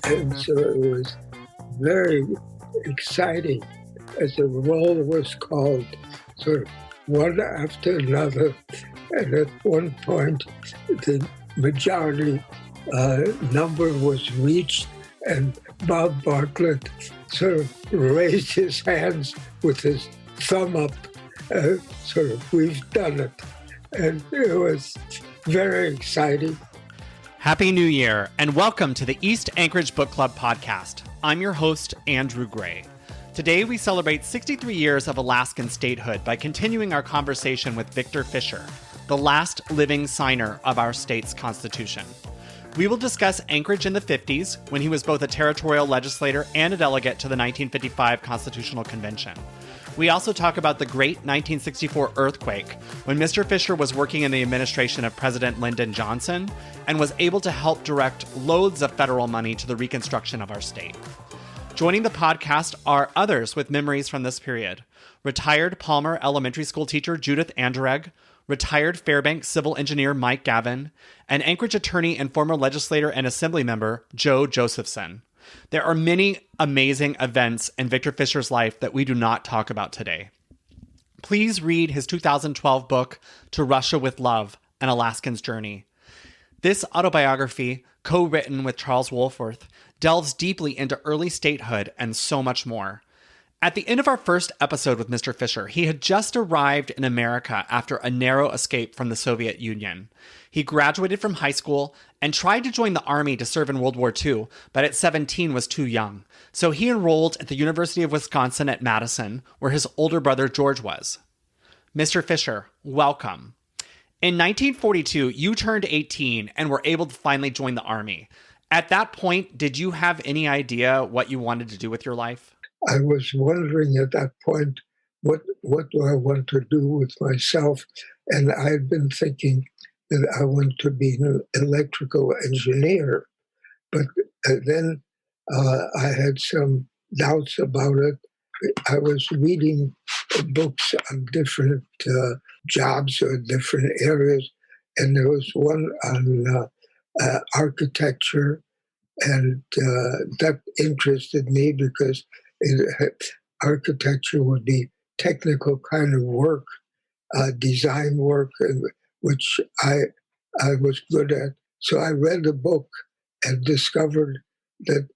And so it was very exciting as the roll was called, sort of one after another. And at one point, the majority number was reached, and Bob Bartlett sort of raised his hands with his thumb up, sort of, we've done it. And it was very exciting. Happy New Year, and welcome to the East Anchorage Book Club podcast. I'm your host, Andrew Gray. Today, we celebrate 63 years of Alaskan statehood by continuing our conversation with Victor Fischer, the last living signer of our state's constitution. We will discuss Anchorage in the 50s, when he was both a territorial legislator and a delegate to the 1955 Constitutional Convention. We also talk about the great 1964 earthquake, when Mr. Fischer was working in the administration of President Lyndon Johnson and was able to help direct loads of federal money to the reconstruction of our state. Joining the podcast are others with memories from this period. Retired Palmer Elementary School teacher Judith Anderegg, retired Fairbanks civil engineer Mike Gavin, and Anchorage attorney and former legislator and assembly member Joe Josephson. There are many amazing events in Victor Fischer's life that we do not talk about today. Please read his 2012 book, To Russia with Love, An Alaskan's Journey. This autobiography, co-written with Charles Wohlforth, delves deeply into early statehood and so much more. At the end of our first episode with Mr. Fischer, he had just arrived in America after a narrow escape from the Soviet Union. He graduated from high school and tried to join the Army to serve in World War II, but at 17 was too young. So he enrolled at the University of Wisconsin at Madison, where his older brother George was. Mr. Fischer, welcome. In 1942, you turned 18 and were able to finally join the Army. At that point, did you have any idea what you wanted to do with your life? I was wondering at that point, what do I want to do with myself? And I had been thinking that I want to be an electrical engineer. But then I had some doubts about it. I was reading books on different jobs or different areas, and there was one on architecture, and that interested me because architecture would be technical kind of work, design work, which I was good at. So I read the book and discovered that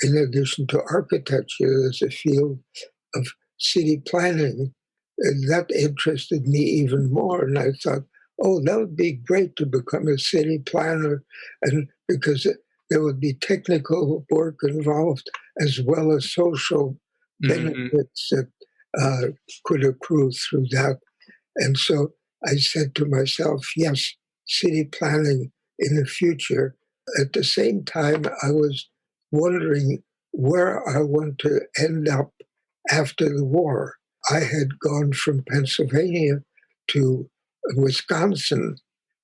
in addition to architecture, there's a field of city planning. And that interested me even more. And I thought, oh, that would be great to become a city planner, and because there would be technical work involved as well as social benefits that could accrue through that. And so I said to myself, yes, city planning in the future. At the same time, I was wondering where I want to end up after the war. I had gone from Pennsylvania to Wisconsin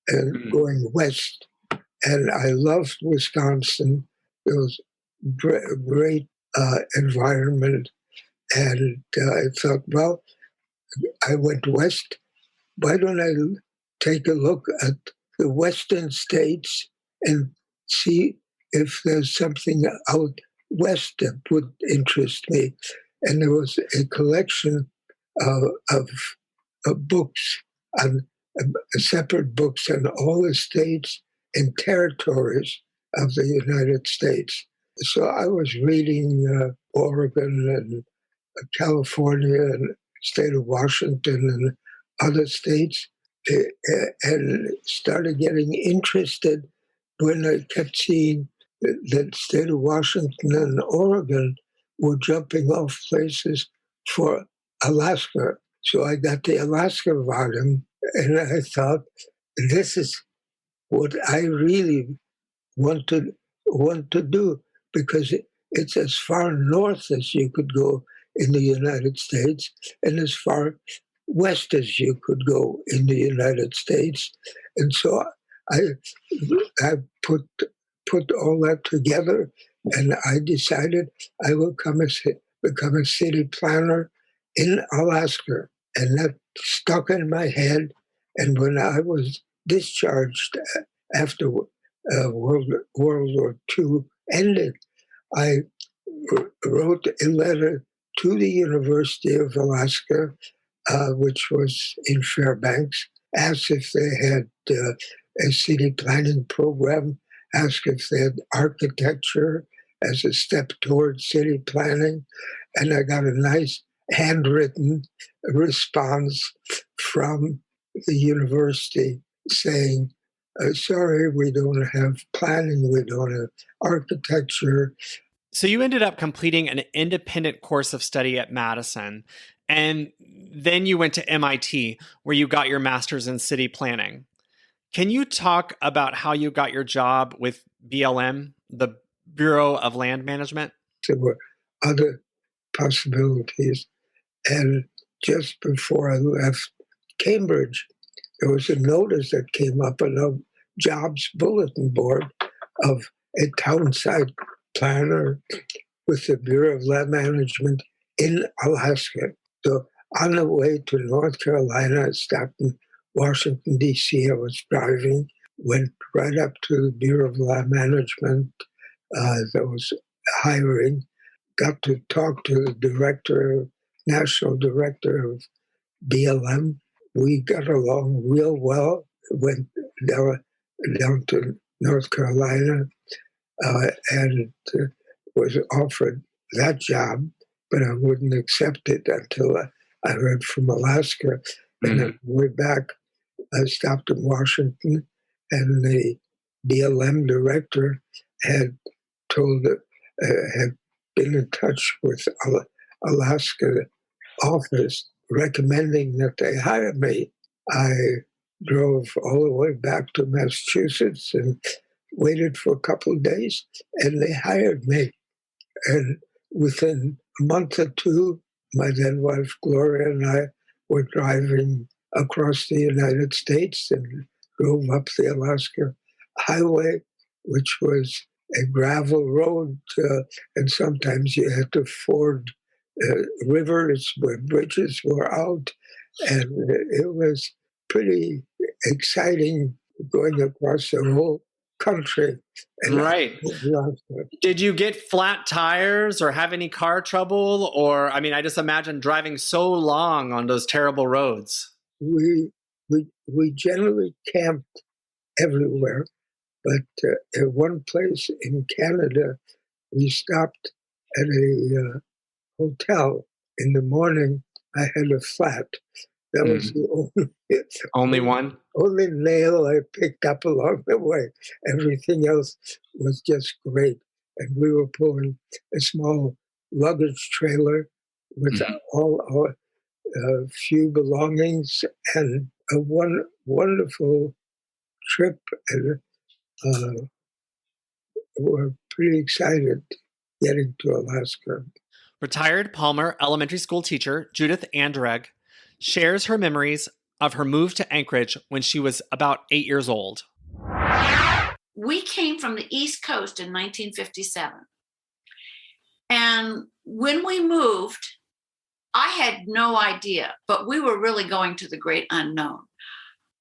and going west. And I loved Wisconsin. It was a great environment. And I thought, well, I went west. Why don't I take a look at the western states and see if there's something out west that would interest me? And there was a collection of books, separate books on all the states and territories of the United States. So I was reading Oregon and California and state of Washington and other states, and started getting interested when I kept seeing that state of Washington and Oregon were jumping off places for Alaska. So I got the Alaska volume, and I thought, this is what I really want to do, because it's as far north as you could go in the United States and as far west as you could go in the United States. And so I put all that together, and I decided I would become a city planner in Alaska. And that stuck in my head. And when I was discharged after World War II ended, I wrote a letter to the University of Alaska, which was in Fairbanks, asked if they had a city planning program, asked if they had architecture as a step towards city planning. And I got a nice handwritten response from the university saying, sorry, we don't have planning, we don't have architecture. So you ended up completing an independent course of study at Madison, and then you went to MIT, where you got your master's in city planning. Can you talk about how you got your job with BLM, the Bureau of Land Management? There were other possibilities. And just before I left Cambridge, there was a notice that came up on a jobs bulletin board of a town site planner with the Bureau of Land Management in Alaska. So on the way to North Carolina, I stopped in Washington, D.C. I was driving, went right up to the Bureau of Land Management that was hiring, got to talk to the national director of BLM. We got along real well, went down to North Carolina and was offered that job, but I wouldn't accept it until I heard from Alaska. And then way back, I stopped in Washington, and the BLM director had been in touch with Alaska office recommending that they hire me. I drove all the way back to Massachusetts and waited for a couple of days, and they hired me. And within a month or two, my then wife Gloria and I were driving across the United States and drove up the Alaska Highway, which was a gravel road, and sometimes you had to ford rivers where bridges were out. And it was pretty exciting going across the whole country. And right. Did you get flat tires or have any car trouble? Or, I mean, I just imagine driving so long on those terrible roads. We generally camped everywhere, but at one place in Canada, we stopped at a hotel. In the morning, I had a flat. That was the only nail I picked up along the way. Everything else was just great. And we were pulling a small luggage trailer with all our few belongings, and a wonderful trip. And we're pretty excited getting to Alaska. Retired Palmer elementary school teacher Judith Anderegg shares her memories of her move to Anchorage when she was about 8 years old. We came from the East Coast in 1957. And when we moved, I had no idea, but we were really going to the great unknown.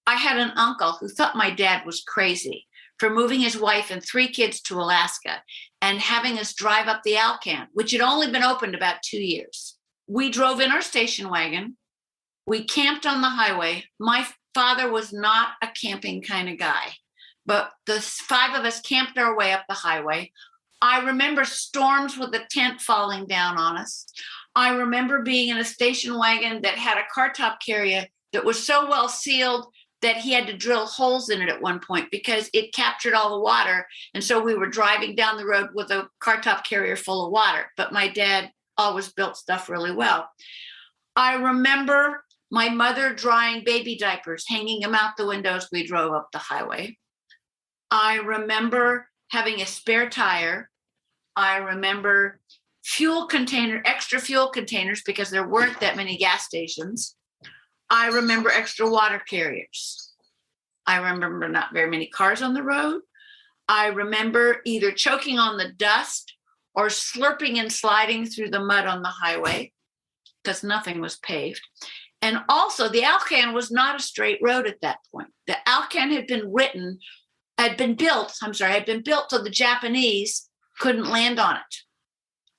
I had an uncle who thought my dad was crazy for moving his wife and 3 kids to Alaska and having us drive up the Alaskan, which had only been opened about 2 years. We drove in our station wagon. We camped on the highway. My father was not a camping kind of guy, but the 5 of us camped our way up the highway. I remember storms with the tent falling down on us. I remember being in a station wagon that had a car top carrier that was so well sealed that he had to drill holes in it at one point because it captured all the water. And so we were driving down the road with a car top carrier full of water. But my dad always built stuff really well. I remember my mother drying baby diapers, hanging them out the windows. We drove up the highway. I remember having a spare tire. I remember extra fuel containers because there weren't that many gas stations. I remember extra water carriers. I remember not very many cars on the road. I remember either choking on the dust or slurping and sliding through the mud on the highway because nothing was paved. And also the Alaskan was not a straight road at that point. The Alaskan had been written had been built so the Japanese couldn't land on it.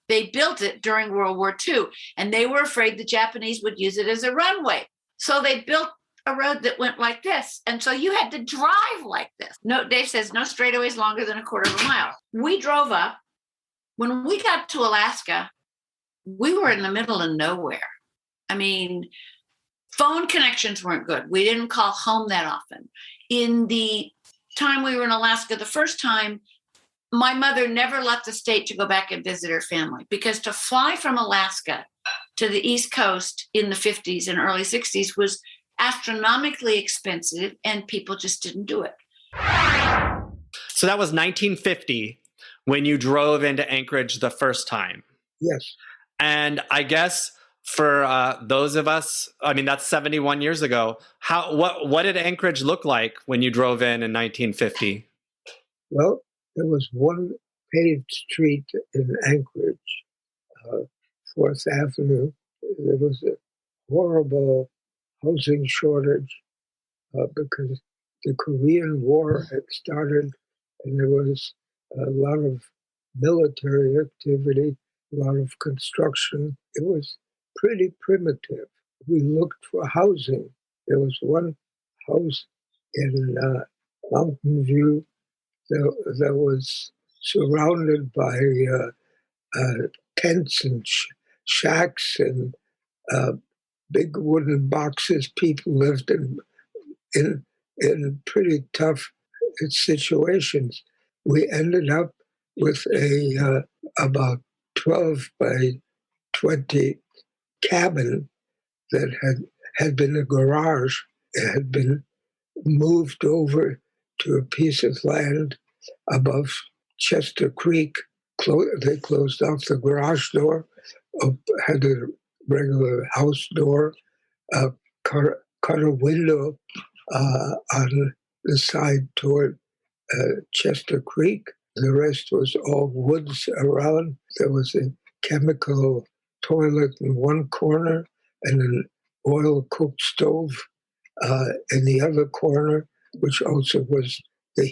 They built it during World War II, and they were afraid the Japanese would use it as a runway. So they built a road that went like this. And so you had to drive like this. No, Dave says no straightaways longer than a quarter of a mile. We drove up. When we got to Alaska, we were in the middle of nowhere. I mean, phone connections weren't good. We didn't call home that often. In the time we were in Alaska, the first time, my mother never left the state to go back and visit her family, because to fly from Alaska to the East Coast in the 50s and early 60s was astronomically expensive, and people just didn't do it. So that was 1950 when you drove into Anchorage the first time. Yes. And I guess for those of us, I mean, that's 71 years ago. What did Anchorage look like when you drove in 1950? Well, there was one paved street in Anchorage, 4th Avenue. There was a horrible housing shortage because the Korean War had started, and there was a lot of military activity, a lot of construction. It was pretty primitive. We looked for housing. There was one house in Mountain View that was surrounded by tents and shacks and big wooden boxes. People lived in pretty tough situations. We ended up with a about 12 by 20 cabin that had been a garage. It had been moved over to a piece of land above Chester Creek. They closed off the garage door, had a regular house door, cut a window on the side toward Chester Creek. The rest was all woods around. There was a chemical toilet in one corner and an oil-cooked stove in the other corner, which also was the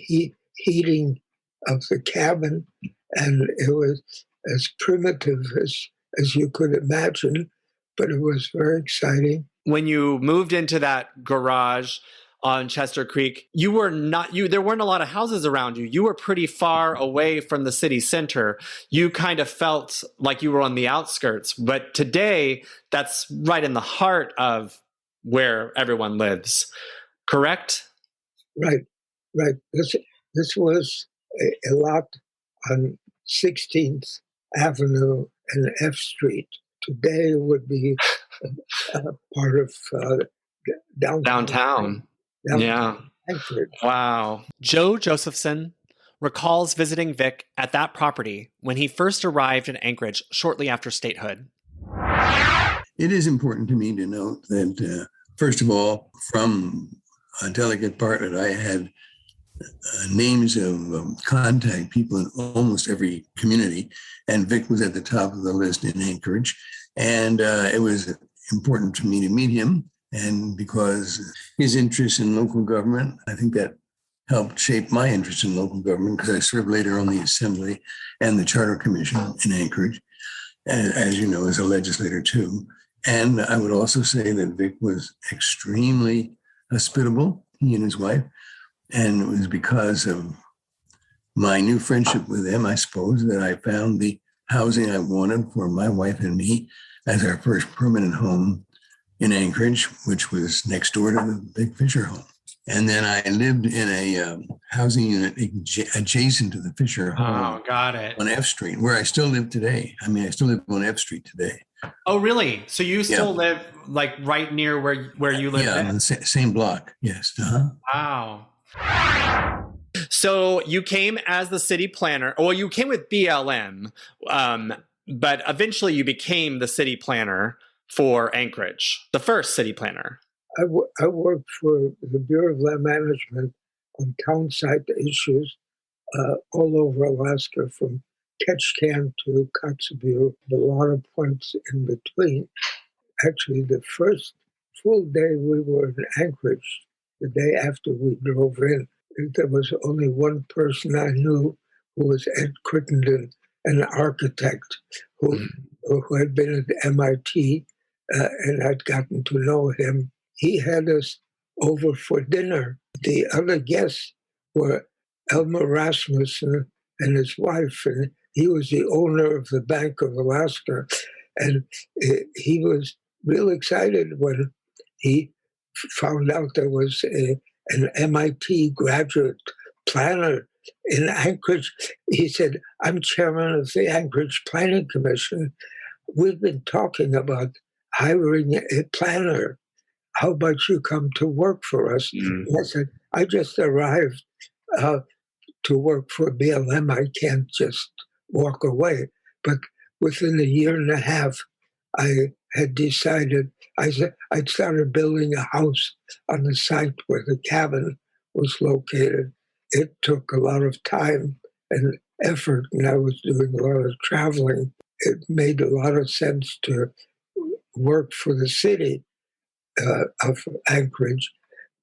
heating of the cabin. And it was as primitive as you could imagine, but it was very exciting. When you moved into that garage on Chester Creek, there weren't a lot of houses around you. You were pretty far away from the city center. You kind of felt like you were on the outskirts. But today, that's right in the heart of where everyone lives. Correct? Right. This was a lot on 16th Avenue and F Street. Today would be part of downtown. Yeah. Anchorage. Wow. Joe Josephson recalls visiting Vic at that property when he first arrived in Anchorage shortly after statehood. It is important to me to note that, first of all, from Delegate Bartlett, I had names of contact people in almost every community, and Vic was at the top of the list in Anchorage. And it was important to me to meet him, and because his interest in local government, I think that helped shape my interest in local government, because I served later on the Assembly and the Charter Commission in Anchorage, and, as you know, as a legislator too. And I would also say that Vic was extremely hospitable, he and his wife. And it was because of my new friendship with them, I suppose, that I found the housing I wanted for my wife and me as our first permanent home in Anchorage, which was next door to the Big Fisher home. And then I lived in a housing unit adjacent to the Fisher home. Oh, got it. On F Street, where I still live today. I mean, I still live on F Street today. Oh, really? So you still live like right near where you live? Yeah, on the same block. Yes. Uh-huh. Wow. So you came as the city planner, or you came with BLM, but eventually you became the city planner for Anchorage, the first city planner. I worked for the Bureau of Land Management on town site issues all over Alaska, from Ketchikan to Kotzebue, a lot of points in between. Actually, the first full day we were in Anchorage, the day after we drove in, there was only one person I knew who was Ed Crittenden, an architect who had been at MIT, and I'd gotten to know him. He had us over for dinner. The other guests were Elmer Rasmussen and his wife, and he was the owner of the Bank of Alaska. And he was real excited when he found out there was an MIT graduate planner in Anchorage. He said, "I'm chairman of the Anchorage Planning Commission. We've been talking about hiring a planner. How about you come to work for us?" And I said, "I just arrived to work for BLM. I can't just walk away." But within a year and a half, I had decided, I'd started building a house on the site where the cabin was located. It took a lot of time and effort, and I was doing a lot of traveling. It made a lot of sense to work for the city of Anchorage,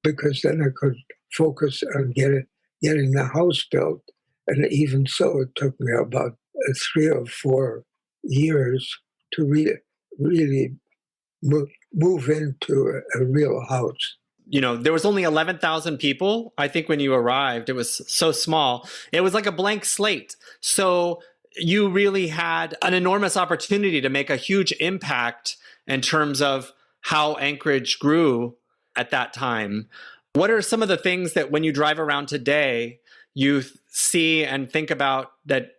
because then I could focus on getting the house built. And even so, it took me about 3 or 4 years to really move into a real house. There was only 11,000 people. I think when you arrived, it was so small. It was like a blank slate. So you really had an enormous opportunity to make a huge impact in terms of how Anchorage grew at that time. What are some of the things that when you drive around today, you see and think about that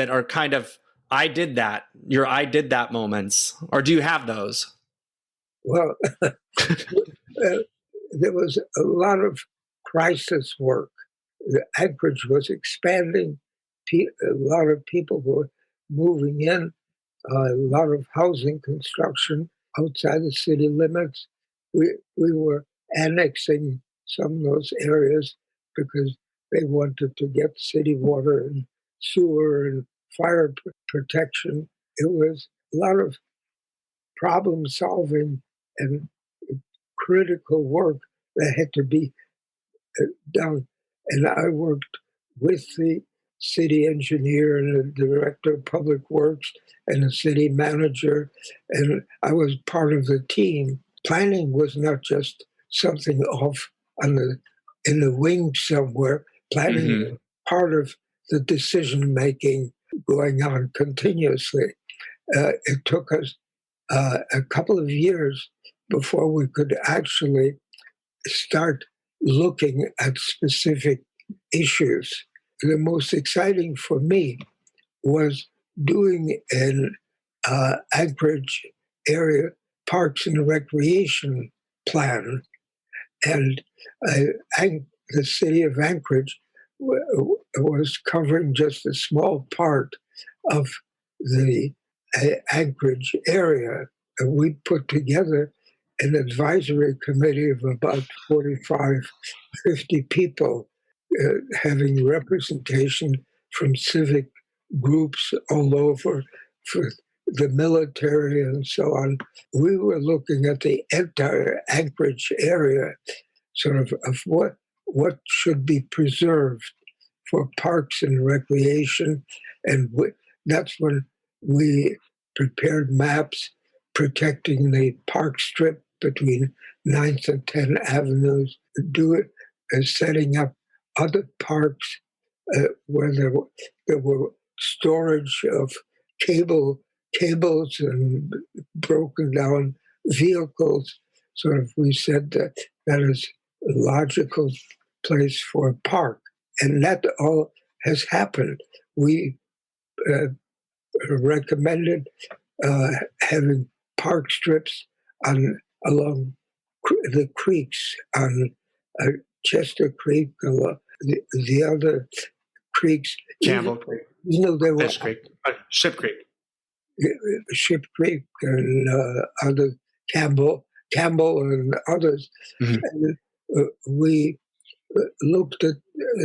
are kind of, I did that moments, or do you have those? Well, there was a lot of crisis work. Anchorage was expanding. A lot of people were moving in. A lot of housing construction outside the city limits. We were annexing some of those areas because they wanted to get city water and sewer and fire protection. It was a lot of problem solving and critical work that had to be done. And I worked with the city engineer and the director of public works and the city manager, and I was part of the team. Planning was not just something off in the wings somewhere. Planning was part of the decision making going on continuously. It took us a couple of years before we could actually start looking at specific issues. The most exciting for me was doing an Anchorage area parks and recreation plan. And the city of Anchorage was covering just a small part of the Anchorage area. And we put together an advisory committee of about 45, 50 people, having representation from civic groups all over, for the military and so on. We were looking at the entire Anchorage area, sort of what should be preserved for parks and recreation. And that's when we prepared maps protecting the park strip between 9th and 10th Avenues, setting up other parks where there were storage of cables and broken down vehicles. Sort of, we said that is a logical place for a park. And that all has happened. We recommended having park strips along the creeks, on Chester Creek, the other creeks. Campbell Creek. There were Fish Creek. Ship Creek. Ship Creek and other Campbell and others. And we looked at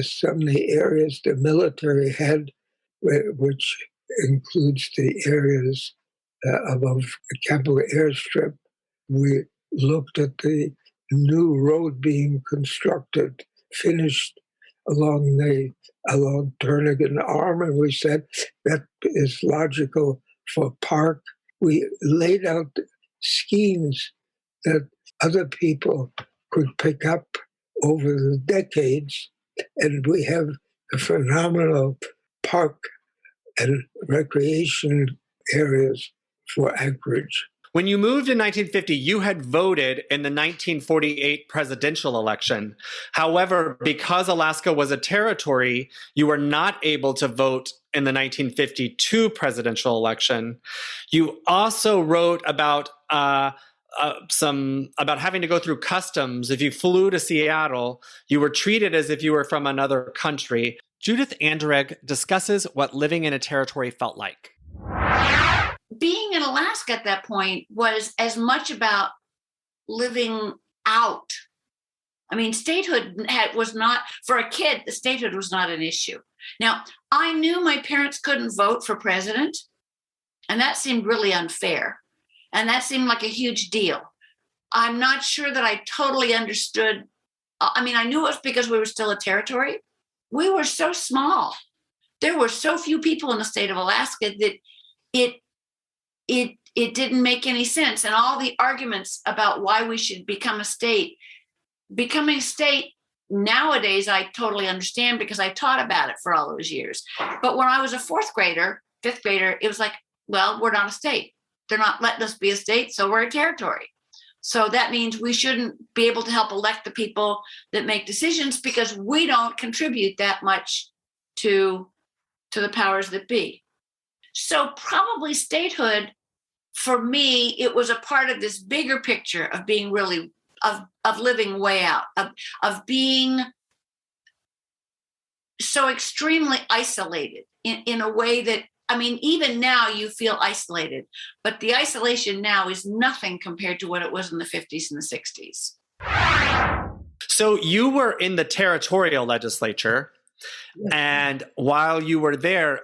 some of the areas the military had, which includes the areas above Campbell Airstrip. We looked at the new road being constructed, finished along Turnagain Arm, and we said that is logical for Park. We laid out schemes that other people could pick up over the decades, and we have a phenomenal park and recreation areas for Anchorage. When you moved in 1950, you had voted in the 1948 presidential election. However, because Alaska was a territory, you were not able to vote in the 1952 presidential election. You also wrote about about having to go through customs. If you flew to Seattle, you were treated as if you were from another country. Judith Anderegg discusses what living in a territory felt like. Being in Alaska at that point was as much about living out. I mean, statehood was not, for a kid, the statehood was not an issue. Now, I knew my parents couldn't vote for president, and that seemed really unfair. And that seemed like a huge deal. I'm not sure that I totally understood. I mean, I knew it was because we were still a territory. We were so small. There were so few people in the state of Alaska that it didn't make any sense. And all the arguments about why we should become a state, becoming a state nowadays, I totally understand because I taught about it for all those years. But when I was a fifth grader, it was like, well, we're not a state. They're not letting us be a state, so we're a territory. So that means we shouldn't be able to help elect the people that make decisions because we don't contribute that much to the powers that be. So probably statehood, for me, it was a part of this bigger picture of being really, of living way out, of being so extremely isolated in a way that, I mean, even now you feel isolated, but the isolation now is nothing compared to what it was in the 50s and the 60s. So you were in the territorial legislature. And while you were there,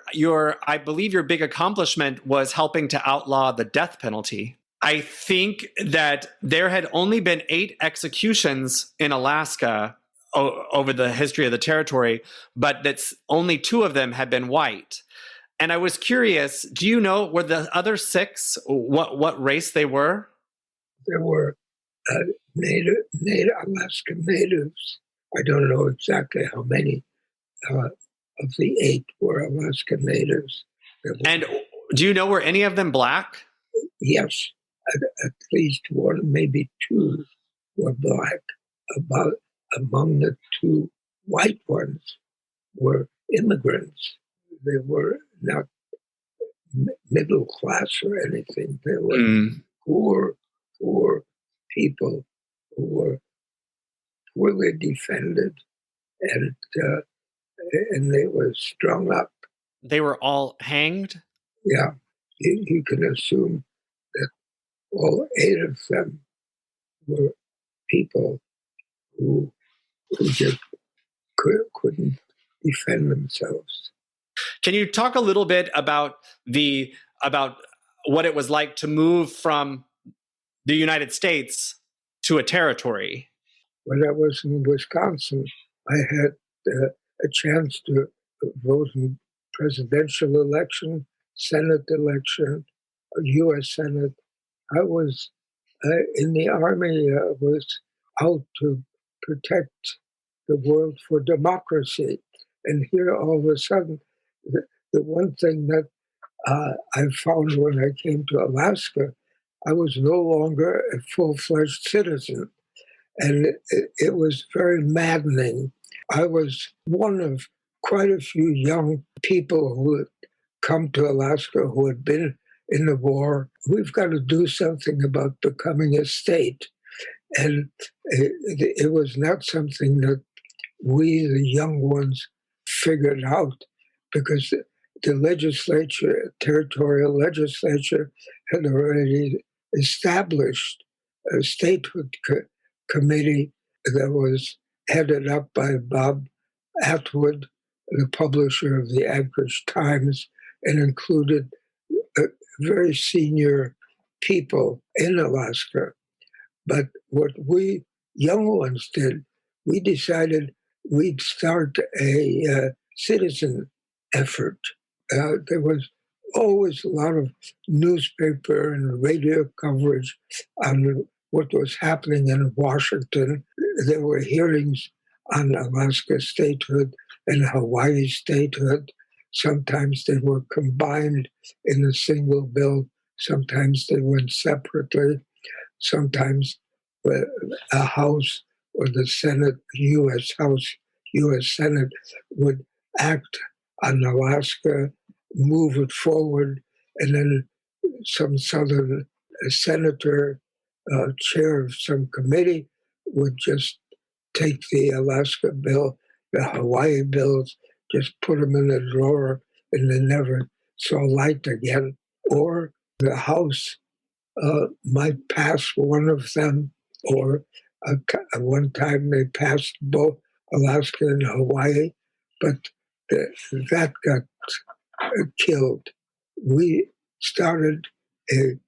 I believe your big accomplishment was helping to outlaw the death penalty. I think that there had only been 8 executions in Alaska over the history of the territory, but that's only 2 of them had been white. And I was curious, do you know, were the other 6, what race they were? There were native Alaskan natives. I don't know exactly how many of the 8 were Alaskan natives. And do you know, were any of them black? Yes, at least 1, maybe 2 were black. Among the 2 white ones were immigrants. They were not middle class or anything. They were poor people who were poorly defended, and they were strung up. They were all hanged? Yeah. You can assume that all 8 of them were people who just couldn't defend themselves. Can you talk a little bit about what it was like to move from the United States to a territory? When I was in Wisconsin, I had a chance to vote in presidential election, Senate election, U.S. Senate. I was in the Army, was out to protect the world for democracy. And here, all of a sudden, the one thing that I found when I came to Alaska, I was no longer a full-fledged citizen. And it was very maddening. I was one of quite a few young people who had come to Alaska who had been in the war. We've got to do something about becoming a state. And it was not something that we, the young ones, figured out, because the legislature, territorial legislature, had already established a statehood committee that was headed up by Bob Atwood, the publisher of the Anchorage Times, and included very senior people in Alaska. But what we young ones did, we decided we'd start a citizen effort. There was always a lot of newspaper and radio coverage on what was happening in Washington. There were hearings on Alaska statehood and Hawaii statehood. Sometimes they were combined in a single bill. Sometimes they went separately. Sometimes a House or the Senate, U.S. House, U.S. Senate would act on Alaska, move it forward, and then some Southern senator, chair of some committee, would just take the Alaska bill, the Hawaii bills, just put them in a drawer, and they never saw light again. Or the House might pass one of them, or one time they passed both Alaska and Hawaii, but that got killed. We started a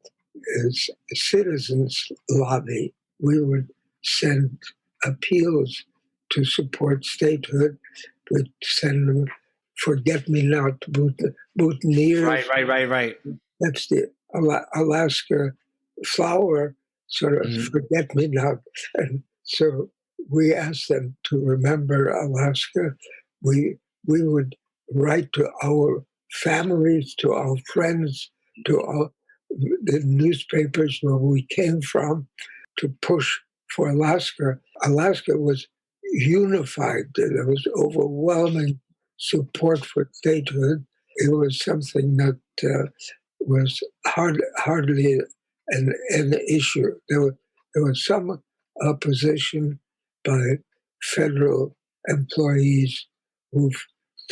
citizens lobby. We would send appeals to support statehood. We'd send them forget-me-not boutonnieres. Right. That's the Alaska flower, sort of forget-me-not. And so we asked them to remember Alaska. We would write to our families, to our friends, to all the newspapers where we came from to push for Alaska. Alaska was unified. There was overwhelming support for statehood. It was something that was hardly an issue. There was some opposition by federal employees who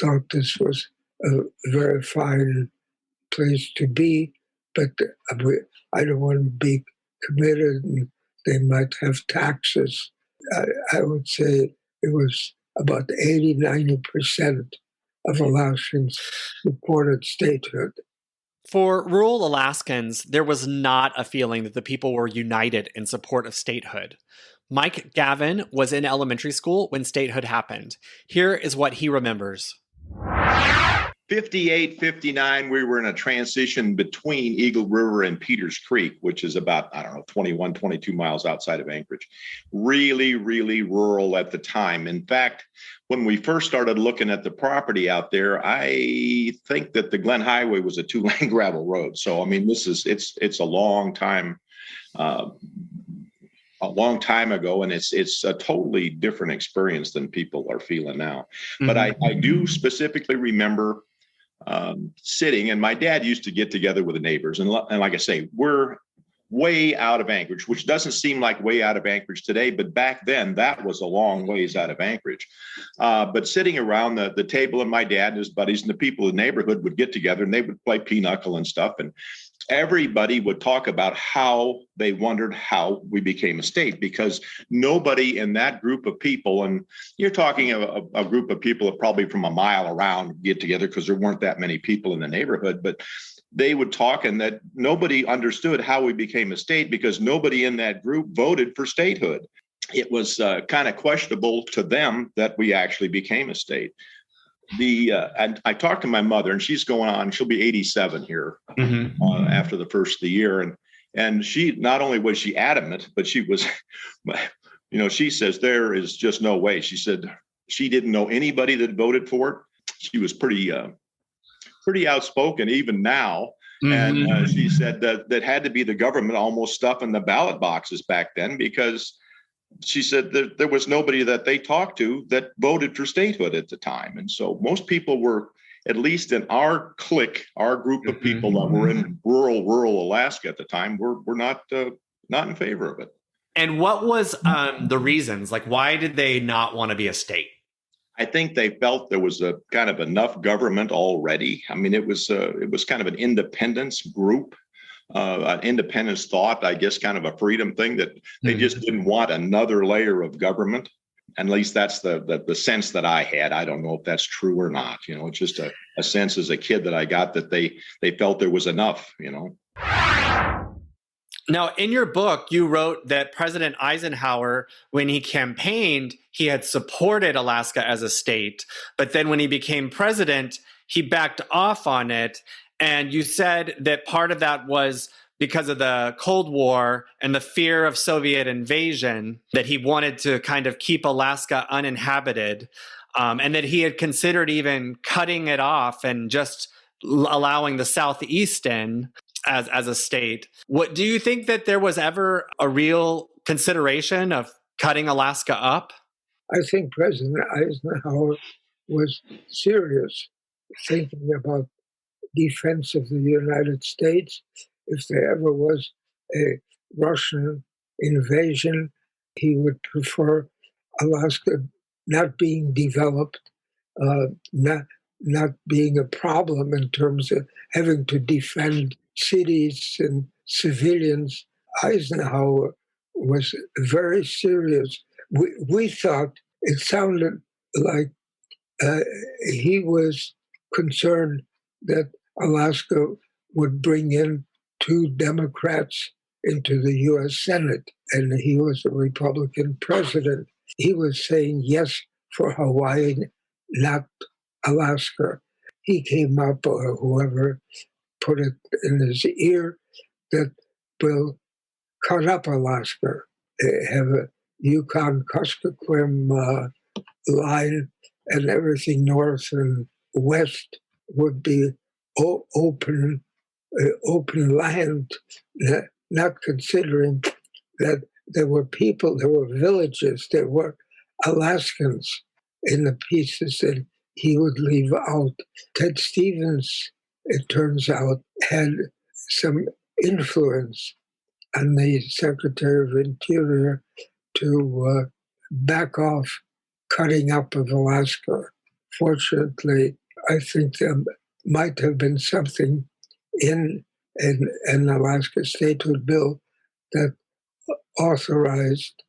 thought this was a very fine place to be, but I don't want to be committed, and they might have taxes. I would say it was about 80-90% of Alaskans supported statehood. For rural Alaskans, there was not a feeling that the people were united in support of statehood. Mike Gavin was in elementary school when statehood happened. Here is what he remembers. 58, 59, we were in a transition between Eagle River and Peters Creek, which is about, 21, 22 miles outside of Anchorage. Really, really rural at the time. In fact, when we first started looking at the property out there, I think that the Glen Highway was a 2-lane gravel road. So, I mean, it's a long time ago, and it's a totally different experience than people are feeling now. Mm-hmm. But I do specifically remember sitting, and my dad used to get together with the neighbors. And like I say, we're way out of Anchorage, which doesn't seem like way out of Anchorage today, but back then that was a long ways out of Anchorage. But sitting around the table, and my dad and his buddies and the people in the neighborhood would get together, and they would play pinochle and stuff. And everybody would talk about how they wondered how we became a state, because nobody in that group of people, and you're talking a group of people probably from a mile around, get together because there weren't that many people in the neighborhood, but they would talk, and that nobody understood how we became a state because nobody in that group voted for statehood. It was kind of questionable to them that we actually became a state. And I talked to my mother, and she's going on, she'll be 87 here after the first of the year. And she, not only was she adamant, but she was, she says, there is just no way. She said she didn't know anybody that voted for it. She was pretty outspoken even now. Mm-hmm. And she said that had to be the government almost stuffing the ballot boxes back then, because she said that there was nobody that they talked to that voted for statehood at the time. And so most people were, at least in our clique, our group of people that were in rural Alaska at the time, were not in favor of it. And what was the reasons? Like, why did they not want to be a state? I think they felt there was a kind of enough government already. I mean, it was kind of an independence group. An independence thought, I guess, kind of a freedom thing, that they just didn't want another layer of government. At least that's the sense that I had. I don't know if that's true or not. It's just a sense as a kid that I got that they felt there was enough, Now, in your book, you wrote that President Eisenhower, when he campaigned, he had supported Alaska as a state. But then when he became president, he backed off on it. And you said that part of that was because of the Cold War and the fear of Soviet invasion, that he wanted to kind of keep Alaska uninhabited, and that he had considered even cutting it off and just allowing the Southeast in as a state. What do you think that there was ever a real consideration of cutting Alaska up? I think President Eisenhower was serious, thinking about defense of the United States. If there ever was a Russian invasion, he would prefer Alaska not being developed, not being a problem in terms of having to defend cities and civilians. Eisenhower was very serious. We thought it sounded like he was concerned that Alaska would bring in 2 Democrats into the U.S. Senate, and he was a Republican president. He was saying yes for Hawaii, not Alaska. He came up, or whoever put it in his ear, that will cut up Alaska, have a Yukon-Kuskokwim line, and everything north and west would be open land, not considering that there were people, there were villages, there were Alaskans in the pieces that he would leave out. Ted Stevens, it turns out, had some influence on the Secretary of Interior to back off cutting up of Alaska. Fortunately, I think there might have been something in an Alaska Statehood bill that authorized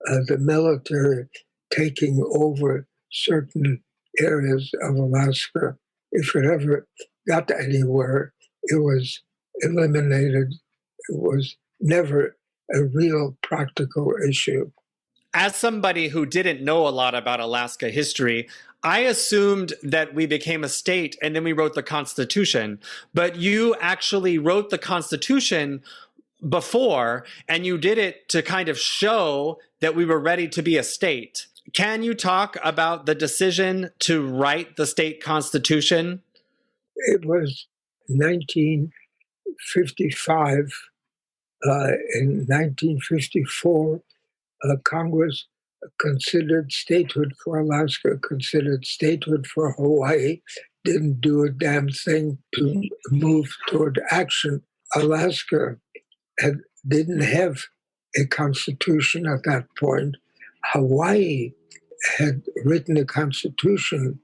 the military taking over certain areas of Alaska. If it ever got anywhere, it was eliminated. It was never a real practical issue. As somebody who didn't know a lot about Alaska history, I assumed that we became a state and then we wrote the Constitution. But you actually wrote the Constitution before, and you did it to kind of show that we were ready to be a state. Can you talk about the decision to write the state constitution? It was 1955. In 1954, Congress considered statehood for Alaska, considered statehood for Hawaii, didn't do a damn thing to move toward action. Alaska didn't have a constitution at that point. Hawaii had written a constitution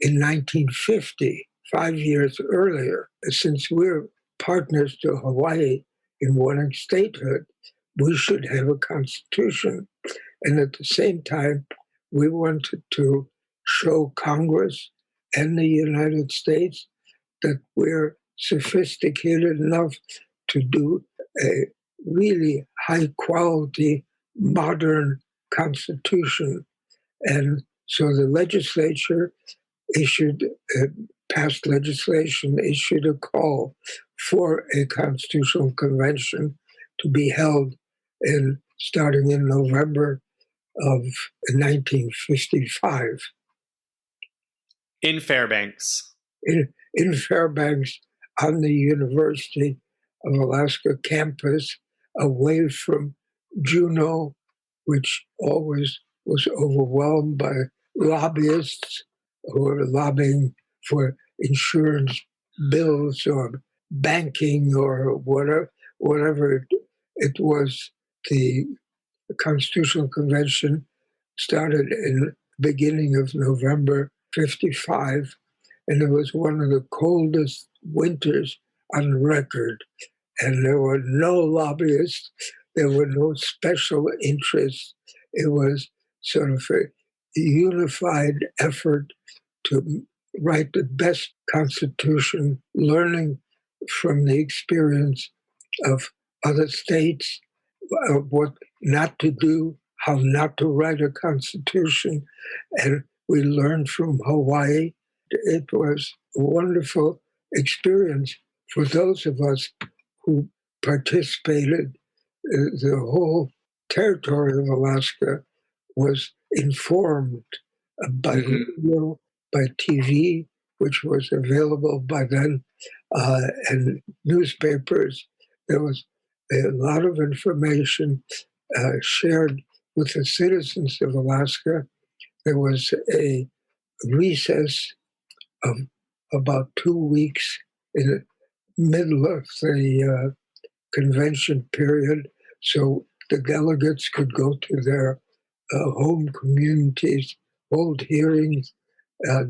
in 1950, 5 years earlier. Since we're partners to Hawaii in wanting statehood, we should have a constitution. And at the same time, we wanted to show Congress and the United States that we're sophisticated enough to do a really high quality, modern constitution. And so the legislature passed legislation, issued a call for a constitutional convention to be held starting in November of 1955. In Fairbanks. In Fairbanks, on the University of Alaska campus, away from Juneau, which always was overwhelmed by lobbyists who were lobbying for insurance bills or banking or whatever it was. The Constitutional Convention started in the beginning of November 55, and it was one of the coldest winters on record. And there were no lobbyists, there were no special interests. It was sort of a unified effort to write the best constitution, learning from the experience of other states, what not to do, how not to write a constitution. And we learned from Hawaii. It was a wonderful experience for those of us who participated. The whole territory of Alaska was informed by radio, by TV, which was available by then, and newspapers. There was a lot of information shared with the citizens of Alaska. There was a recess of about 2 weeks in the middle of the convention period, so the delegates could go to their home communities, hold hearings,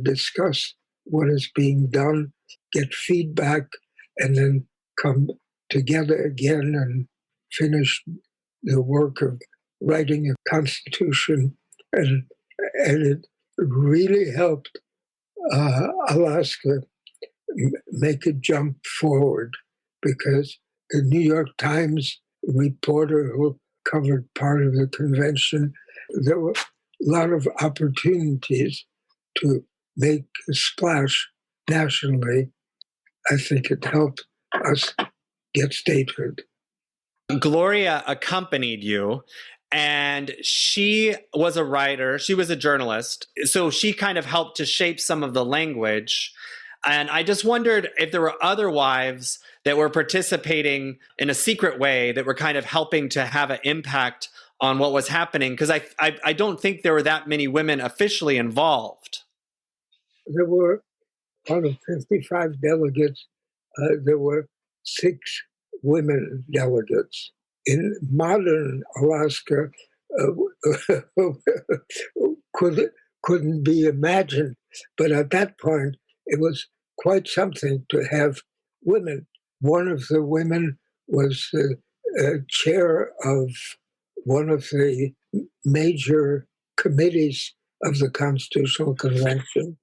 discuss what is being done, get feedback, and then come together again and finish the work of writing a constitution. And it really helped Alaska make a jump forward, because the New York Times reporter who covered part of the convention, there were a lot of opportunities to make a splash nationally. I think it helped us get statehood. Gloria accompanied you, and she was a writer. She was a journalist. So she kind of helped to shape some of the language. And I just wondered if there were other wives that were participating in a secret way that were kind of helping to have an impact on what was happening, because I don't think there were that many women officially involved. There were out of 55 delegates, there were 6 women delegates. In modern Alaska, couldn't be imagined. But at that point, it was quite something to have women. One of the women was the chair of one of the major committees of the Constitutional Convention.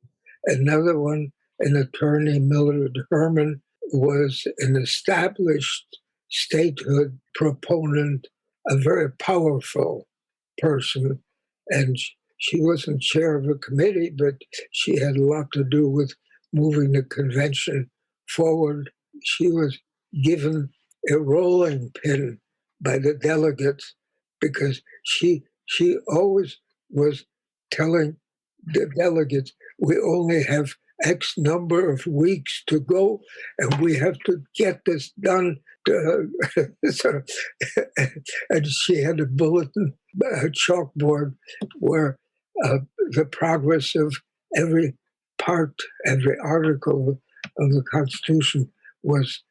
Another one, an attorney, Millard Herman, was an established statehood proponent, a very powerful person. And she wasn't chair of a committee, but she had a lot to do with moving the convention forward. She was given a rolling pin by the delegates because she always was telling the delegates, we only have X number of weeks to go, and we have to get this done. And she had a bulletin, a chalkboard, where the progress of every part, every article of the Constitution was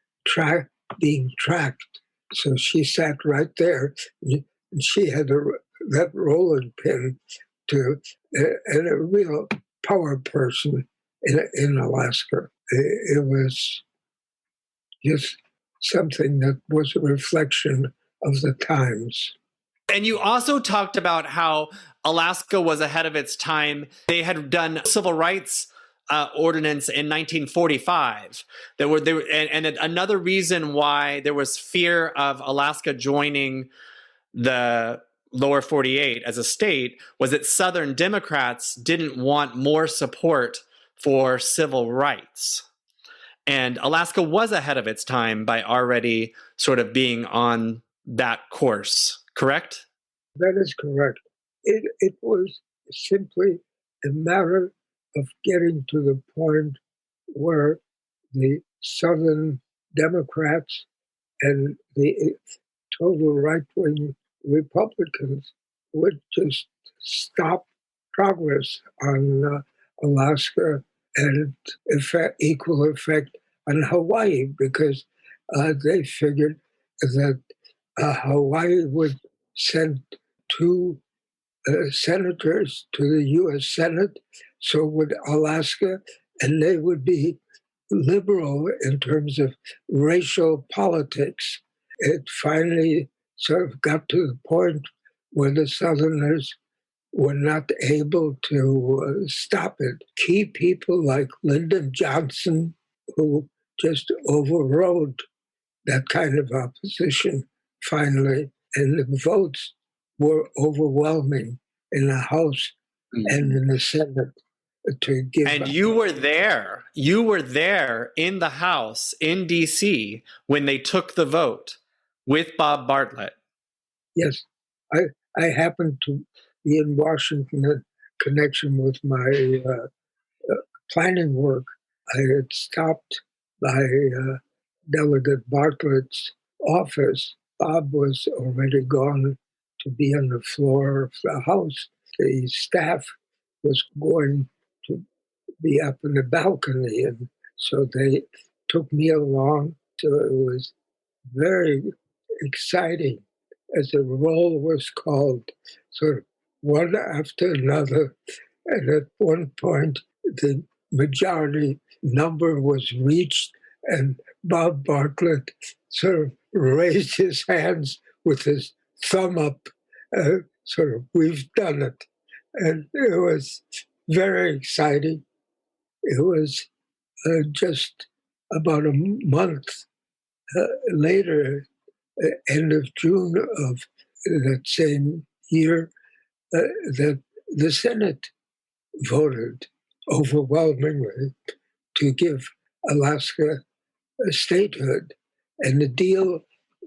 being tracked. So she sat right there, and she had that rolling pin and a real power person in Alaska. It was just something that was a reflection of the times. And you also talked about how Alaska was ahead of its time. They had done civil rights ordinance in 1945. And another reason why there was fear of Alaska joining the lower 48 as a state was that Southern Democrats didn't want more support for civil rights. And Alaska was ahead of its time by already sort of being on that course, correct? That is correct. It was simply a matter of getting to the point where the Southern Democrats and the total right-wing Republicans would just stop progress on Alaska and equal effect on Hawaii, because they figured that Hawaii would send 2 senators to the U.S. Senate, so would Alaska, and they would be liberal in terms of racial politics. It finally sort of got to the point where the Southerners were not able to stop it. Key people like Lyndon Johnson, who just overrode that kind of opposition, finally, and the votes were overwhelming in the House and in the Senate to give. And you were there. You were there in the House in D.C. when they took the vote with Bob Bartlett. Yes, I happened to be in Washington in connection with my planning work. I had stopped by Delegate Bartlett's office. Bob was already gone to be on the floor of the House. The staff was going to be up in the balcony, and so they took me along. So it was very exciting as the roll was called, sort of one after another. And at one point, the majority number was reached, and Bob Bartlett sort of raised his hands with his thumb up, sort of, we've done it. And it was very exciting. It was just about a month later, end of June of that same year, that the Senate voted overwhelmingly to give Alaska a statehood. And the deal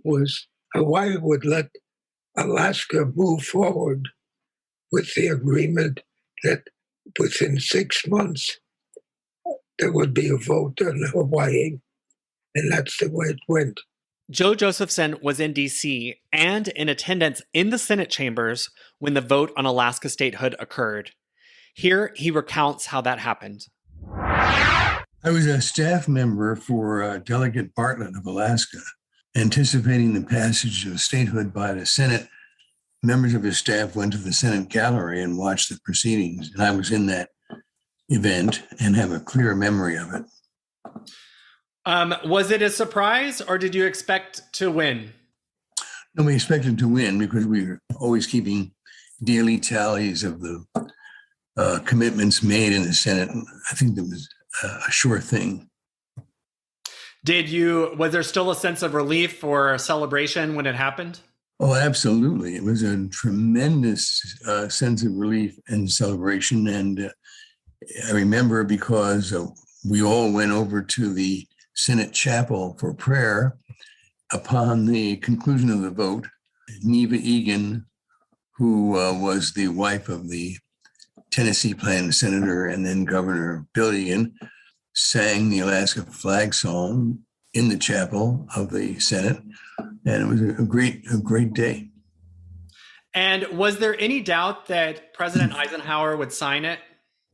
was Hawaii would let Alaska move forward with the agreement that within 6 months there would be a vote on Hawaii. And that's the way it went. Joe Josephson was in D.C. and in attendance in the Senate chambers when the vote on Alaska statehood occurred. Here he recounts how that happened. I was a staff member for Delegate Bartlett of Alaska, anticipating the passage of statehood by the Senate. Members of his staff went to the Senate gallery and watched the proceedings, and I was in that event and have a clear memory of it. Was it a surprise, or did you expect to win? No, we expected to win because we were always keeping daily tallies of the commitments made in the Senate. I think that was a sure thing. Was there still a sense of relief or celebration when it happened? Oh, absolutely. It was a tremendous sense of relief and celebration. And I remember because we all went over to the Senate chapel for prayer. Upon the conclusion of the vote, Neva Egan, who was the wife of the Tennessee Planned Senator and then Governor Bill Egan, sang the Alaska flag song in the chapel of the Senate. And it was a great day. And was there any doubt that President Eisenhower would sign it?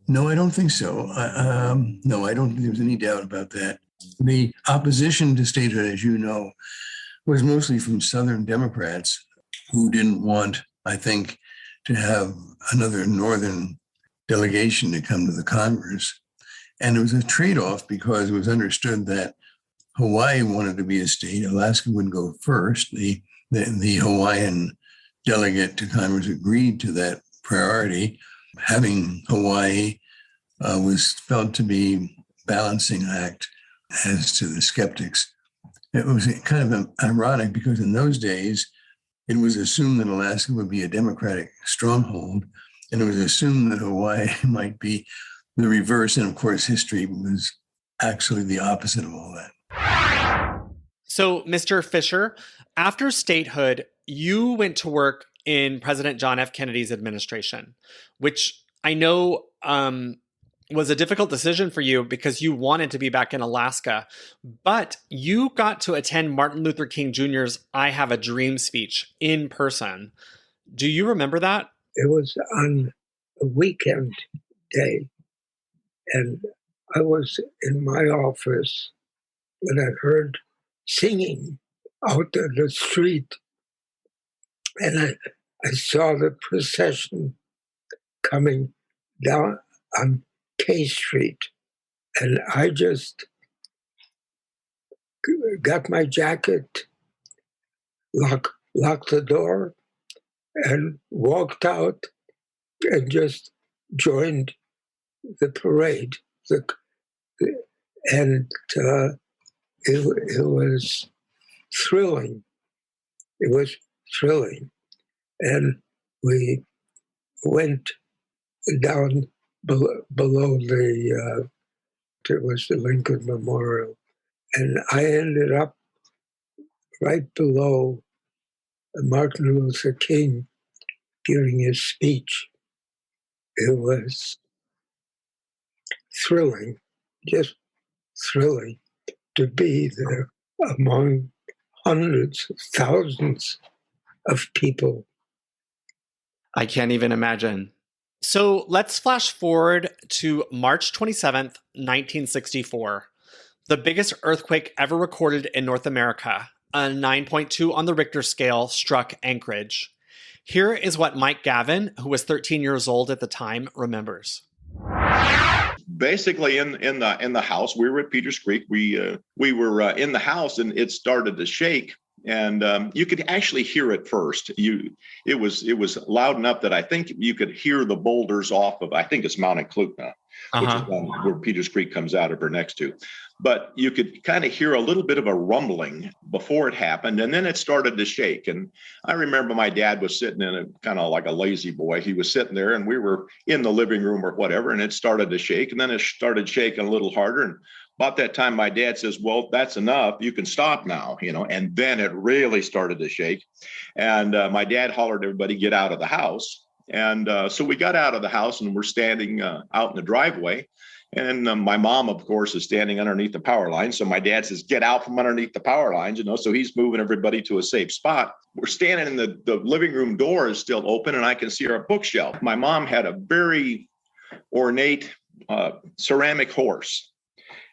No, I don't think so. No, I don't think there was any doubt about that. The opposition to statehood, as you know, was mostly from Southern Democrats who didn't want, I think, to have another Northern delegation to come to the Congress. And it was a trade-off because it was understood that Hawaii wanted to be a state. Alaska would go first. The Hawaiian delegate to Congress agreed to that priority. Having Hawaii was felt to be balancing act as to the skeptics. It was kind of ironic because in those days, it was assumed that Alaska would be a Democratic stronghold, and it was assumed that Hawaii might be the reverse. And of course, history was actually the opposite of all that. So, Mr. Fischer, after statehood, you went to work in President John F. Kennedy's administration, which I know was a difficult decision for you because you wanted to be back in Alaska, but you got to attend Martin Luther King Jr.'s I Have a Dream speech in person. Do you remember that? It was on a weekend day, and I was in my office when I heard singing out in the street, and I saw the procession coming down on K Street, and I just got my jacket, locked the door, and walked out and just joined the parade. And it was thrilling It was thrilling. And we went down below it was the Lincoln Memorial. And I ended up right below Martin Luther King giving his speech. It was thrilling, just thrilling to be there among hundreds, thousands of people. I can't even imagine. So let's flash forward to March 27th, 1964. The biggest earthquake ever recorded in North America, a 9.2 on the Richter scale, struck Anchorage. Here is what Mike Gavin, who was 13 years old at the time, remembers. Basically, in the house, we were at Peters Creek. We were in the house, and it started to shake, and you could actually hear it first. It was loud enough that I think you could hear the boulders off of. I think it's Mount Clutna, which is where Peters Creek comes out of or next to. But you could kind of hear a little bit of a rumbling before it happened, and then it started to shake. And I remember my dad was sitting in a kind of like a lazy boy. He was sitting there, and we were in the living room or whatever, and it started to shake, and then it started shaking a little harder. And about that time, my dad says, "Well, that's enough. You can stop now," And then it really started to shake, and my dad hollered, "Everybody, get out of the house!" And so we got out of the house, and we're standing out in the driveway. And my mom, of course, is standing underneath the power line. So my dad says, "Get out from underneath the power lines," so he's moving everybody to a safe spot. We're standing in the living room door is still open, and I can see our bookshelf. My mom had a very ornate ceramic horse.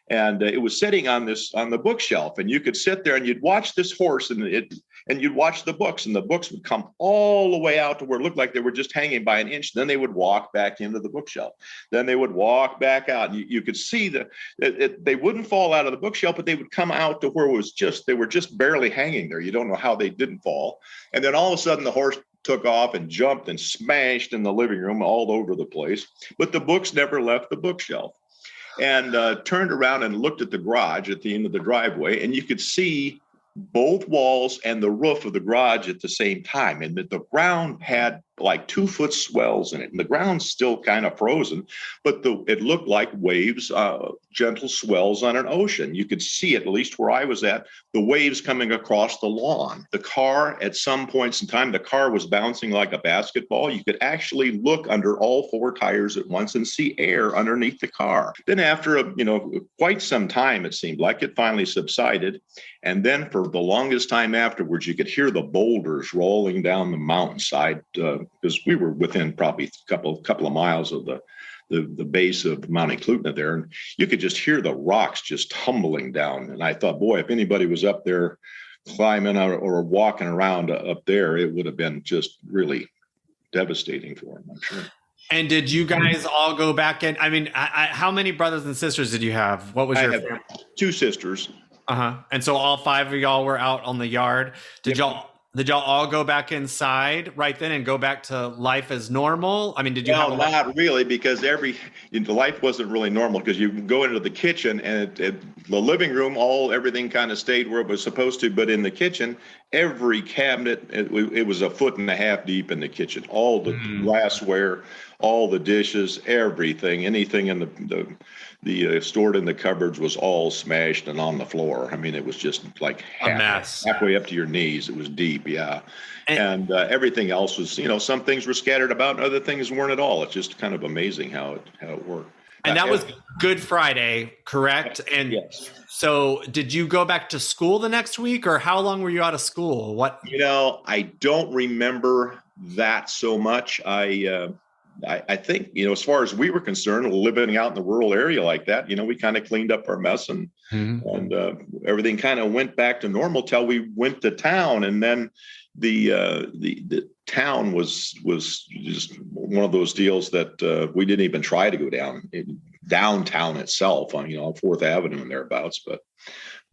And it was sitting on the bookshelf, and you could sit there and you'd watch this horse, and you'd watch the books, and the books would come all the way out to where it looked like they were just hanging by an inch. Then they would walk back into the bookshelf. Then they would walk back out. And you could see they wouldn't fall out of the bookshelf, but they would come out to where they were just barely hanging there. You don't know how they didn't fall. And then all of a sudden the horse took off and jumped and smashed in the living room all over the place. But the books never left the bookshelf. And turned around and looked at the garage at the end of the driveway, and you could see both walls and the roof of the garage at the same time. And the ground had like 2-foot swells in it, and the ground's still kind of frozen, but it looked like waves, gentle swells on an ocean. You could see, at least where I was at, the waves coming across the lawn. The car, at some points in time, the car was bouncing like a basketball. You could actually look under all 4 tires at once and see air underneath the car. Then after quite some time, it seemed like it finally subsided. And then for the longest time afterwards, you could hear the boulders rolling down the mountainside, because we were within probably a couple of miles of the base of Mount Clutna there, and you could just hear the rocks just tumbling down. And I thought, boy, if anybody was up there climbing or walking around up there, it would have been just really devastating for them, I'm sure. And did you guys all go back in? I mean, how many brothers and sisters did you have? What was your family? I have 2 sisters. And so all 5 of y'all were out on the yard. Did y'all all go back inside right then and go back to life as normal? I mean, did you have not really, because the life wasn't really normal, because you go into the kitchen and the living room, everything kind of stayed where it was supposed to. But in the kitchen, every cabinet, it was 1.5 feet deep in the kitchen. All the glassware, all the dishes, everything, anything in the stored in the cupboards was all smashed and on the floor. I mean, it was just like halfway up to your knees. It was deep, yeah. And everything else was, some things were scattered about and other things weren't at all. It's just kind of amazing how it worked. And that was Good Friday, correct? And yes. So did you go back to school the next week, or how long were you out of school? What? I don't remember that so much. I think, as far as we were concerned, living out in the rural area like that, we kind of cleaned up our mess and everything kind of went back to normal till we went to town. And then the town was just one of those deals that we didn't even try to go downtown itself on, 4th Avenue and thereabouts.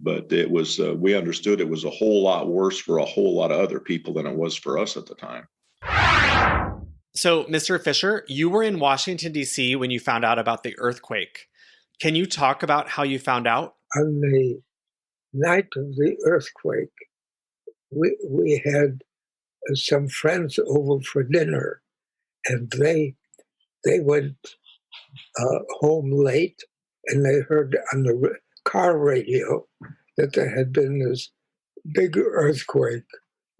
But it was, we understood it was a whole lot worse for a whole lot of other people than it was for us at the time. So, Mr. Fischer, you were in Washington, D.C. when you found out about the earthquake. Can you talk about how you found out? On the night of the earthquake, we had some friends over for dinner, and they went home late, and they heard on the car radio that there had been this big earthquake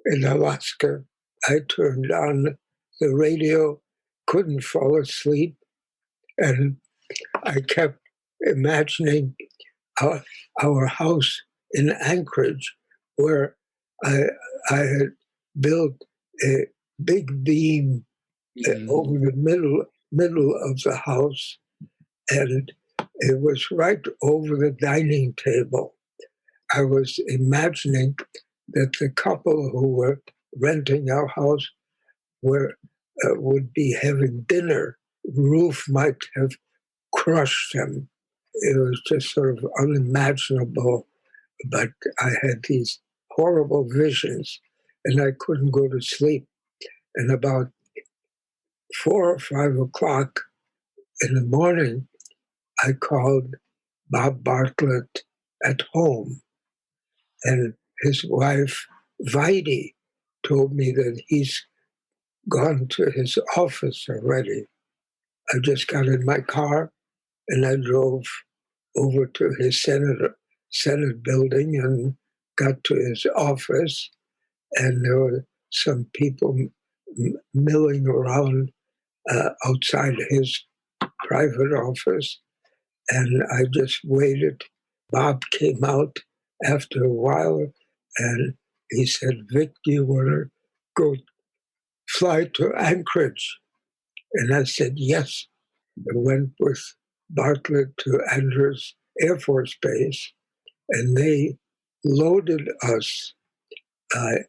in Alaska. I turned on the radio, couldn't fall asleep, and I kept imagining our house in Anchorage, where I had built a big beam over the middle of the house, and it was right over the dining table. I was imagining that the couple who were renting our house would be having dinner. Roof might have crushed them. It was just sort of unimaginable, but I had these horrible visions, and I couldn't go to sleep. And about 4 or 5 o'clock in the morning, I called Bob Bartlett at home, and his wife, Vidi, told me that he's gone to his office already. I just got in my car and I drove over to his Senate building and got to his office, and there were some people milling around outside his private office, and I just waited. Bob came out after a while, and he said, "Vic, do you want to go fly to Anchorage?" And I said, yes. I went with Bartlett to Andrews Air Force Base, and they loaded us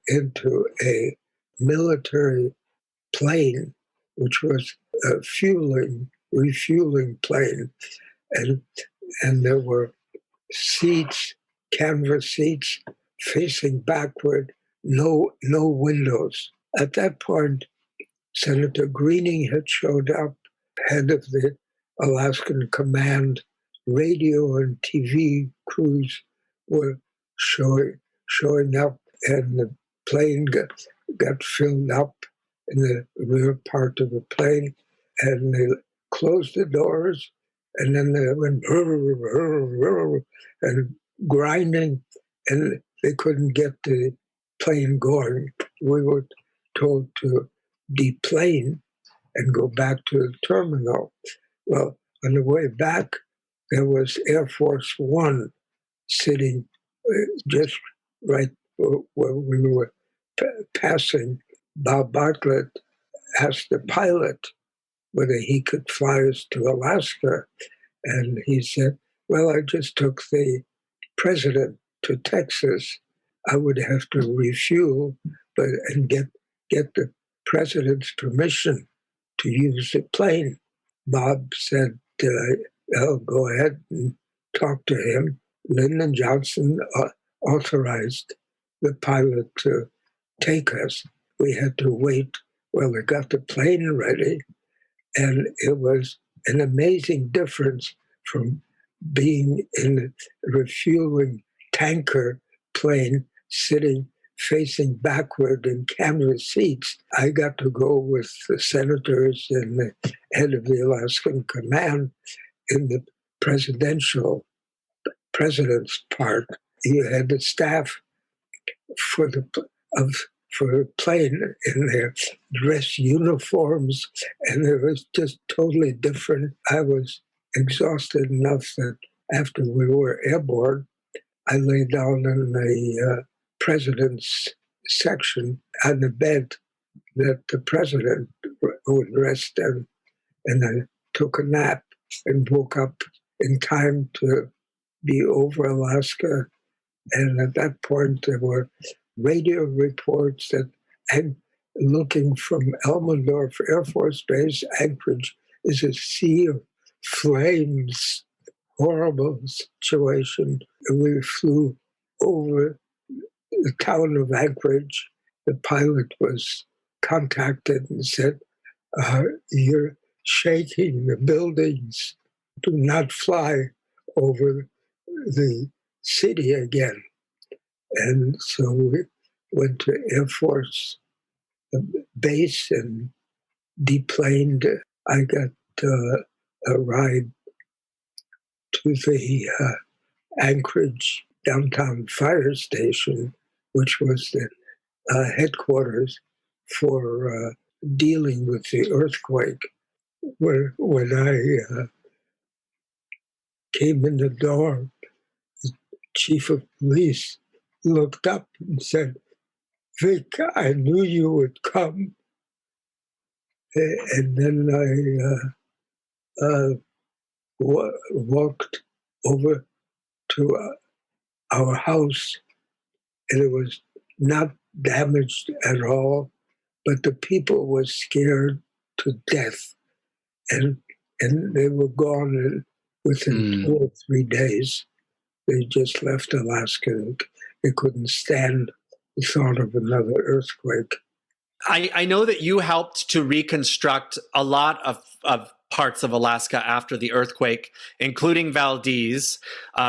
into a military plane, which was a refueling plane. And there were seats, canvas seats, facing backward, no windows. At that point, Senator Greening had showed up, head of the Alaskan Command. Radio and TV crews were showing up, and the plane got filled up in the rear part of the plane, and they closed the doors, and then they went and grinding, and they couldn't get the plane going. We were told to deplane and go back to the terminal. Well, on the way back, there was Air Force One sitting just right where we were passing. Bob Bartlett asked the pilot whether he could fly us to Alaska, and he said, well, I just took the president to Texas. I would have to refuel and get the president's permission to use the plane. Bob said, I'll go ahead and talk to him. Lyndon Johnson authorized the pilot to take us. We had to wait while they got the plane ready. And it was an amazing difference from being in a refueling tanker plane sitting facing backward in canvas seats. I got to go with the senators and the head of the Alaskan Command in the president's part. You had the staff for the plane in their dress uniforms, and it was just totally different. I was exhausted enough that after we were airborne, I lay down in the president's section on the bed that the president would rest in, and I took a nap and woke up in time to be over Alaska. And at that point, there were radio reports that looking from Elmendorf Air Force Base, Anchorage is a sea of flames, horrible situation. We flew over the town of Anchorage. The pilot was contacted and said, you're shaking the buildings. Do not fly over the city again. And so went to Air Force base and deplaned. I got a ride to the Anchorage downtown fire station, which was the headquarters for dealing with the earthquake. When I came in the door, the chief of police looked up and said, "Vic, I knew you would come." And then I walked over to our house, and it was not damaged at all, but the people were scared to death, and they were gone within 2 or 3 days. They just left Alaska. They couldn't stand the thought of another earthquake. I know that you helped to reconstruct a lot of parts of Alaska after the earthquake, including Valdez,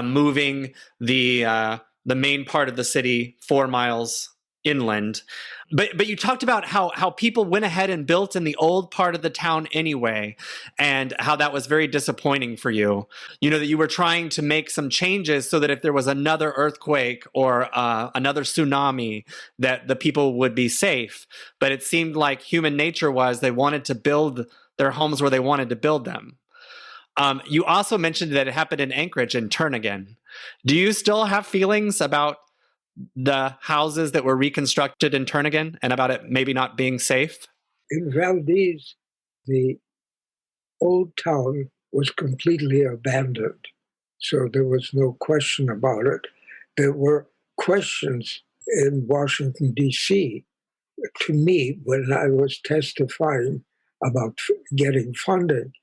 moving the main part of the city 4 miles inland. But you talked about how people went ahead and built in the old part of the town anyway, and how that was very disappointing for you. You know, that you were trying to make some changes so that if there was another earthquake or another tsunami, that the people would be safe. But it seemed like human nature was they wanted to build their homes where they wanted to build them. You also mentioned that it happened in Anchorage and Turnagain. Do you still have feelings about the houses that were reconstructed in Turnagain and about it maybe not being safe? In Valdez, the old town was completely abandoned, so there was no question about it. There were questions in Washington, D.C. to me when I was testifying about getting funding.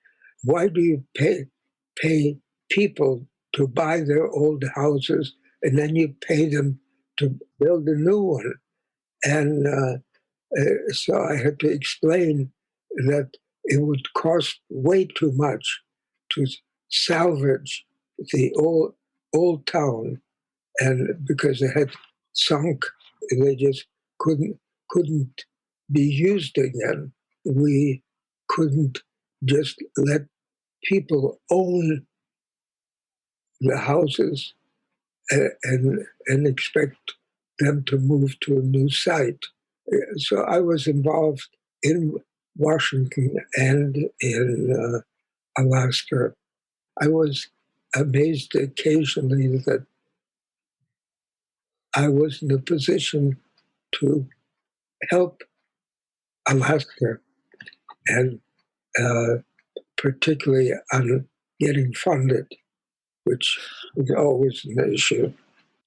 Why do you pay people to buy their old houses and then you pay them to build a new one? And so I had to explain that it would cost way too much to salvage the old town, and because it had sunk, they just couldn't be used again. We couldn't just let people own the houses and expect them to move to a new site. So I was involved in Washington and in Alaska. I was amazed occasionally that I was in a position to help Alaska, and particularly on getting funded, which is always an issue.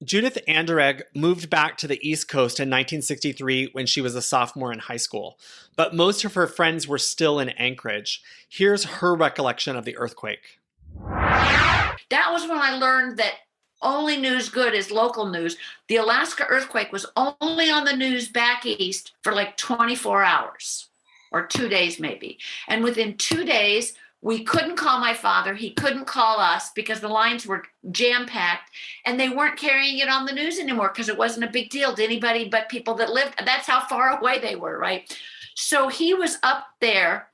Judith Anderegg moved back to the East Coast in 1963 when she was a sophomore in high school, but most of her friends were still in Anchorage. Here's her recollection of the earthquake. That was when I learned that only news good is local news. The Alaska earthquake was only on the news back east for like 24 hours or 2 days maybe. And within 2 days, we couldn't call my father. He couldn't call us because the lines were jam-packed, and they weren't carrying it on the news anymore because it wasn't a big deal to anybody but people that lived. That's how far away they were, right? So he was up there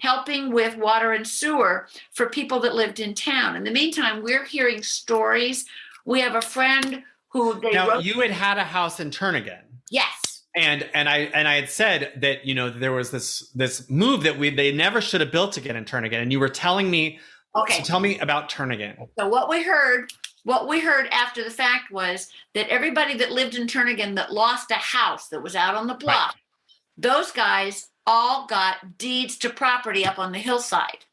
helping with water and sewer for people that lived in town. In the meantime, we're hearing stories. We have a friend who you had a house in Turnagain. Yes. And I had said that, you know, there was this move that they never should have built again in Turnagain, and you were telling me. Okay. So tell me about Turnagain. So what we heard after the fact was that everybody that lived in Turnagain that lost a house that was out on the bluff, right, those guys all got deeds to property up on the hillside.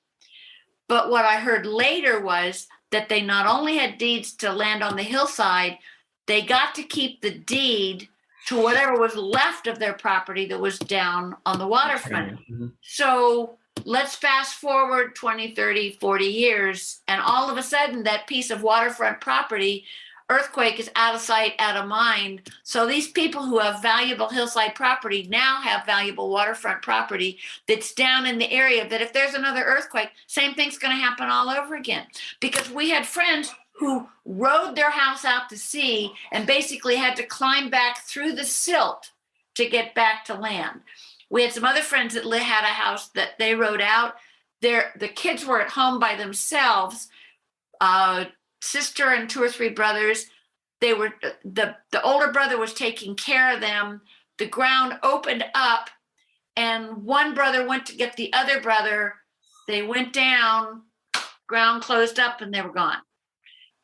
But what I heard later was that they not only had deeds to land on the hillside, they got to keep the deed to whatever was left of their property that was down on the waterfront. Mm-hmm. So let's fast forward 20, 30, 40 years, and all of a sudden that piece of waterfront property, earthquake, is out of sight, out of mind. So these people who have valuable hillside property now have valuable waterfront property that's down in the area that if there's another earthquake, same thing's going to happen all over again. Because we had friends who rowed their house out to sea and basically had to climb back through the silt to get back to land. We had some other friends that had a house that they rowed out. The kids were at home by themselves, sister and 2 or 3 brothers. They were the older brother was taking care of them. The ground opened up, and one brother went to get the other brother. They went down, ground closed up, and they were gone.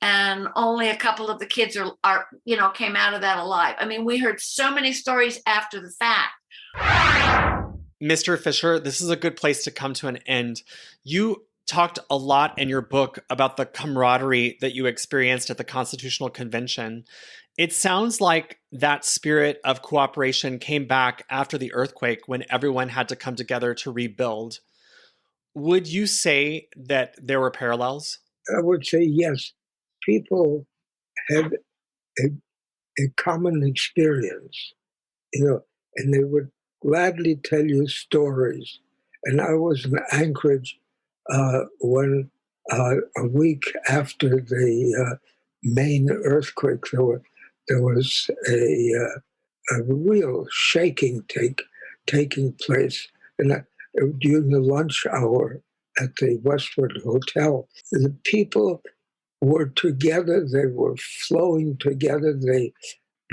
And only a couple of the kids are came out of that alive. I mean, we heard so many stories after the fact. Mr. Fischer, this is a good place to come to an end. You talked a lot in your book about the camaraderie that you experienced at the Constitutional Convention. It sounds like that spirit of cooperation came back after the earthquake when everyone had to come together to rebuild. Would you say that there were parallels? I would say yes. People had a common experience, and they would gladly tell you stories. And I was in Anchorage when a week after the main earthquake, there was a real shaking taking place. And during the lunch hour at the Westwood Hotel, the people were together, they were flowing together, they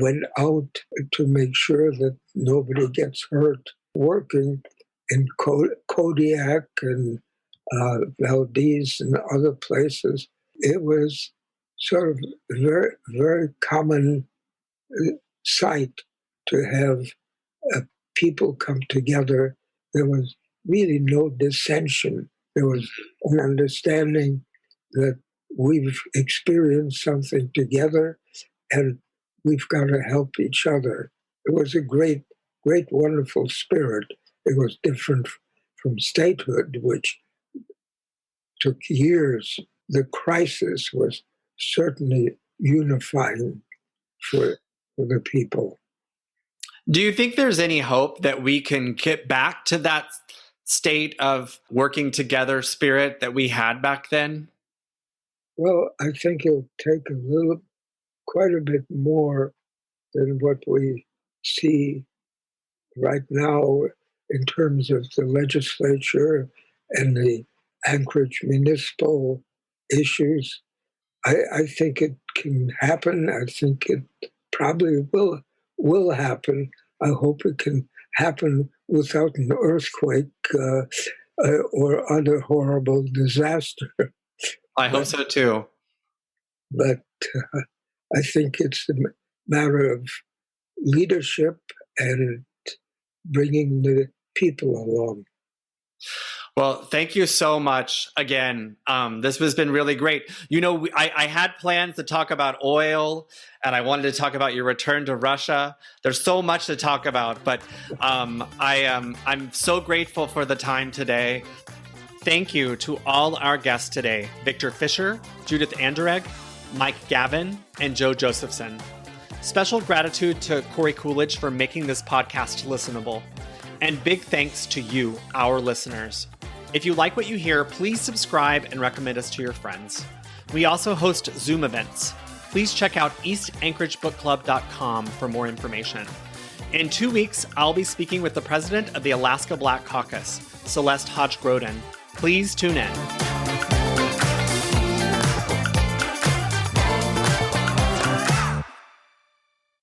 went out to make sure that nobody gets hurt, working in Kodiak and Valdez and other places. It was sort of a very, very common sight to have people come together. There was really no dissension. There was an understanding that we've experienced something together and we've got to help each other. It was a great, great, wonderful spirit. It was different from statehood, which took years. The crisis was certainly unifying for the people. Do you think there's any hope that we can get back to that state of working together spirit that we had back then? Well, I think it'll take quite a bit more than what we see right now in terms of the legislature and the Anchorage municipal issues. I think it can happen. I think it probably will happen. I hope it can happen without an earthquake or other horrible disaster. I hope so too. But I think it's a matter of leadership and bringing the people along. Well, thank you so much again. This has been really great. I had plans to talk about oil, and I wanted to talk about your return to Russia. There's so much to talk about, but I'm so grateful for the time today. Thank you to all our guests today: Victor Fischer, Judith Anderegg, Mike Gavin, and Joe Josephson. Special gratitude to Corey Coolidge for making this podcast listenable. And big thanks to you, our listeners. If you like what you hear, please subscribe and recommend us to your friends. We also host Zoom events. Please check out eastanchoragebbookclub.com for more information. In 2 weeks, I'll be speaking with the president of the Alaska Black Caucus, Celeste Hodge-Groden. Please tune in.